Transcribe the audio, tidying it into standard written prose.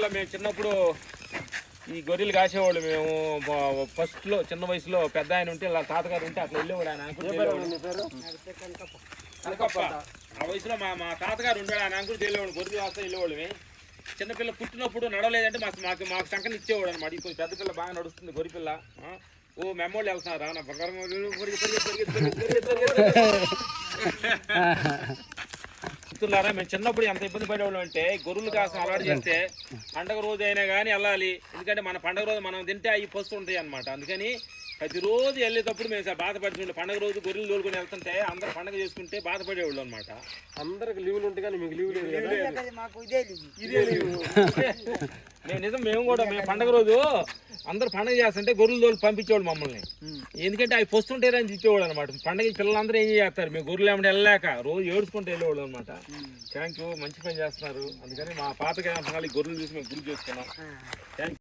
పిల్ల మేము చిన్నప్పుడు ఈ గొర్రెలు కాసేవాళ్ళు మేము ఫస్ట్లో చిన్న వయసులో పెద్ద ఆయన ఉంటే ఇలా తాతగారు ఉంటే అట్లా వెళ్ళేవాడు ఆయన ఆ వయసులో మా తాతగారు ఉండేవాడు ఆయన అంకుడు వెళ్ళేవాడు గొర్రెలు వస్తే వెళ్ళేవాళ్ళమే చిన్నపిల్ల పుట్టినప్పుడు నడవలేదంటే మాకు సంకని ఇచ్చేవాడు అనమాట ఇప్పుడు పెద్ద పిల్ల బాగా నడుస్తుంది గొర్రె పిల్ల ఓ మెమ్మోళ్ళు వెళ్తున్నారా నా బంగారం చెప్తున్నారా మేము చిన్నప్పుడు ఎంత ఇబ్బంది పడేవాళ్ళం అంటే గొర్రెలు కాస్త అలవాటు చేస్తే పండగ రోజు అయినా కానీ వెళ్ళాలి ఎందుకంటే మన పండగ రోజు మనం తింటే అవి పస్తు ఉంటాయి అనమాట అందుకని ప్రతిరోజు వెళ్ళేటప్పుడు మేము బాధపడుతుండే పండగ రోజు గొర్రెలు తోలుకొని వెళ్తుంటే అందరూ పండగ చేసుకుంటే బాధపడేవాళ్ళు అనమాట అందరికి లీవులు ఉంటాయి కానీ మీకు లీవ్ లేదు ఇదే లీవు మేము కూడా మేము పండగ రోజు అందరూ పండగ చేస్తుంటే గొర్రెలు తోలు పంపించేవాళ్ళు మమ్మల్ని ఎందుకంటే అవి పొస్తుంటారని ఇచ్చేవాళ్ళు అనమాట పండగ పిల్లలందరూ ఏం చేస్తారు మేము గొర్రెలు ఏమంటే వెళ్ళలేక రోజు ఏడుచుకుంటూ వెళ్ళేవాళ్ళు అనమాట థ్యాంక్ యూ మంచి పని చేస్తున్నారు అందుకని మా పాత జ్ఞాపకాలు గొర్రెలు చూసి మేము గుర్తు చేసుకున్నాం థ్యాంక్